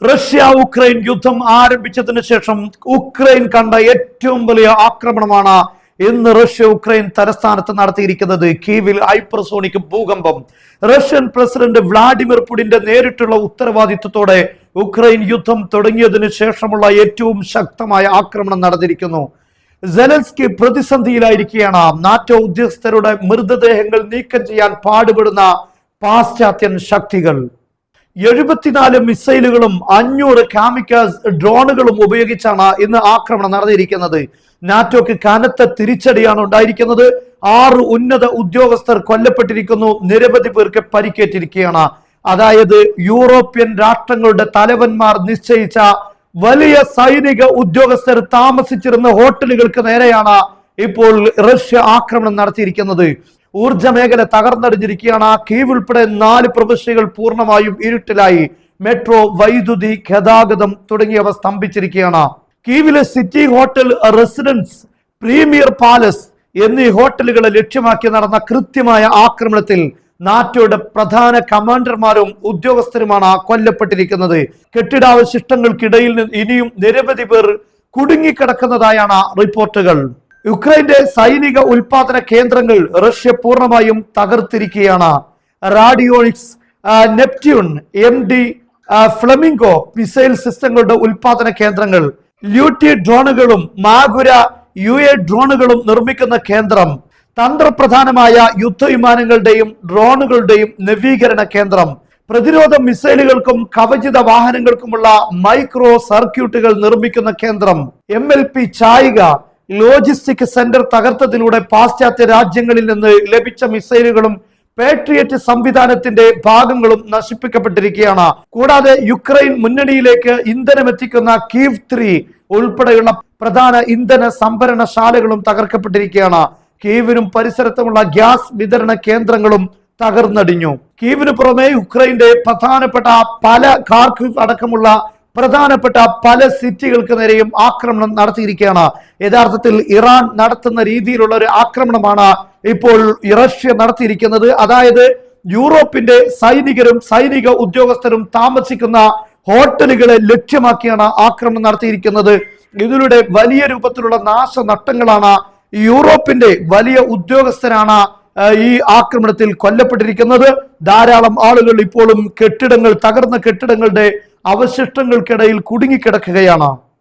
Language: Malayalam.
റഷ്യ ഉക്രൈൻ യുദ്ധം ആരംഭിച്ചതിന് ശേഷം ഉക്രൈൻ കണ്ട ഏറ്റവും വലിയ ആക്രമണമാണ് ഇന്ന് റഷ്യ ഉക്രൈൻ തലസ്ഥാനത്ത് നടത്തിയിരിക്കുന്നത്. കീവിൽ ഹൈപ്പർസോണിക് ഭൂകമ്പം. റഷ്യൻ പ്രസിഡന്റ് വ്ളാഡിമിർ പുടിന്റെ നേരിട്ടുള്ള ഉത്തരവാദിത്വത്തോടെ ഉക്രൈൻ യുദ്ധം തുടങ്ങിയതിനു ശേഷമുള്ള ഏറ്റവും ശക്തമായ ആക്രമണം നടന്നിരിക്കുന്നു. സെലൻസ്കി പ്രതിസന്ധിയിലായിരിക്കുകയാണ്. നാറ്റോ ഉദ്യോഗസ്ഥരുടെ മൃതദേഹങ്ങൾ നീക്കം ചെയ്യാൻ പാടുപെടുന്ന പാശ്ചാത്യൻ ശക്തികൾ. 74 മിസൈലുകളും 500 കാമിക്കാസ് ഡ്രോണുകളും ഉപയോഗിച്ചാണ് ഇന്ന് ആക്രമണം നടന്നിരിക്കുന്നത്. നാറ്റോക്ക് കനത്ത തിരിച്ചടിയാണ് ഉണ്ടായിരിക്കുന്നത്. 6 ഉന്നത ഉദ്യോഗസ്ഥർ കൊല്ലപ്പെട്ടിരിക്കുന്നു. നിരവധി പേർക്ക് പരിക്കേറ്റിരിക്കുകയാണ്. അതായത് യൂറോപ്യൻ രാഷ്ട്രങ്ങളുടെ തലവന്മാർ നിശ്ചയിച്ച വലിയ സൈനിക ഉദ്യോഗസ്ഥർ താമസിച്ചിരുന്ന ഹോട്ടലുകൾക്ക് നേരെയാണ് ഇപ്പോൾ റഷ്യ ആക്രമണം നടത്തിയിരിക്കുന്നത്. ഊർജ മേഖല തകർന്നടിഞ്ഞിരിക്കുകയാണ്. കീവ് ഉൾപ്പെടെ 4 പ്രവിശ്യകൾ പൂർണ്ണമായും ഇരുട്ടിലായി. മെട്രോ, വൈദ്യുതി, ഗതാഗതം തുടങ്ങിയവ സ്തംഭിച്ചിരിക്കുകയാണ്. കീവിലെ city hotel, residence, premier palace എന്നീ ഹോട്ടലുകളെ ലക്ഷ്യമാക്കി നടന്ന കൃത്യമായ ആക്രമണത്തിൽ നാറ്റോയുടെ പ്രധാന കമാൻഡർമാരും ഉദ്യോഗസ്ഥരുമാണ് കൊല്ലപ്പെട്ടിരിക്കുന്നത്. കെട്ടിടാവശിഷ്ടങ്ങൾക്കിടയിൽ ഇനിയും നിരവധി പേർ കുടുങ്ങിക്കിടക്കുന്നതായാണ് റിപ്പോർട്ടുകൾ. യുക്രൈന്റെ സൈനിക ഉൽപാദന കേന്ദ്രങ്ങൾ റഷ്യ പൂർണ്ണമായും തകർത്തിരിക്കുകയാണ്. റാഡിയോണിക്സ്, നെപ്റ്റ്യൂൺ, MD ഫ്ലമിംഗോ മിസൈൽ സിസ്റ്റങ്ങളുടെ ഉൽപാദന കേന്ദ്രങ്ങൾ, ല്യൂട്ടി ഡ്രോണുകളും മാഗുര UA ഡ്രോണുകളും നിർമ്മിക്കുന്ന കേന്ദ്രം, തന്ത്രപ്രധാനമായ യുദ്ധവിമാനങ്ങളുടെയും ഡ്രോണുകളുടെയും നവീകരണ കേന്ദ്രം, പ്രതിരോധ മിസൈലുകൾക്കും കവചിത വാഹനങ്ങൾക്കുമുള്ള മൈക്രോ സർക്യൂട്ടുകൾ നിർമ്മിക്കുന്ന കേന്ദ്രം, MLP ചായിക ലോജിസ്റ്റിക് സെന്റർ തകർത്തതിലൂടെ പാശ്ചാത്യ രാജ്യങ്ങളിൽ നിന്ന് ലഭിച്ച മിസൈലുകളും പാട്രിയറ്റ് സംവിധാനത്തിന്റെ ഭാഗങ്ങളും നശിപ്പിക്കപ്പെട്ടിരിക്കുകയാണ്. കൂടാതെ യുക്രൈൻ മുന്നണിയിലേക്ക് ഇന്ധനം എത്തിക്കുന്ന കീവ് 3 ഉൾപ്പെടെയുള്ള പ്രധാന ഇന്ധന സംഭരണശാലകളും തകർക്കപ്പെട്ടിരിക്കുകയാണ്. കീവിനും പരിസരത്തുമുള്ള ഗ്യാസ് വിതരണ കേന്ദ്രങ്ങളും തകർന്നടിഞ്ഞു. കീവിന് പുറമെ യുക്രൈന്റെ പ്രധാനപ്പെട്ട പല ഖാർക്കിവ് അടക്കമുള്ള പ്രധാനപ്പെട്ട പല സിറ്റികൾക്ക് നേരെയും ആക്രമണം നടത്തിയിരിക്കുകയാണ്. യഥാർത്ഥത്തിൽ ഇറാൻ നടത്തുന്ന രീതിയിലുള്ള ഒരു ആക്രമണമാണ് ഇപ്പോൾ റഷ്യ നടത്തിയിരിക്കുന്നത്. അതായത് യൂറോപ്പിന്റെ സൈനികരും സൈനിക ഉദ്യോഗസ്ഥരും താമസിക്കുന്ന ഹോട്ടലുകളെ ലക്ഷ്യമാക്കിയാണ് ആക്രമണം നടത്തിയിരിക്കുന്നത്. ഇതിലൂടെ വലിയ രൂപത്തിലുള്ള നാശനഷ്ടങ്ങളാണ്. യൂറോപ്പിന്റെ വലിയ ഉദ്യോഗസ്ഥരാണ് ഈ ആക്രമണത്തിൽ കൊല്ലപ്പെട്ടിരിക്കുന്നത്. ധാരാളം ആളുകൾ ഇപ്പോഴും തകർന്ന കെട്ടിടങ്ങളുടെ അവശിഷ്ടങ്ങൾക്കിടയിൽ കുടുങ്ങിക്കിടക്കുകയാണ്.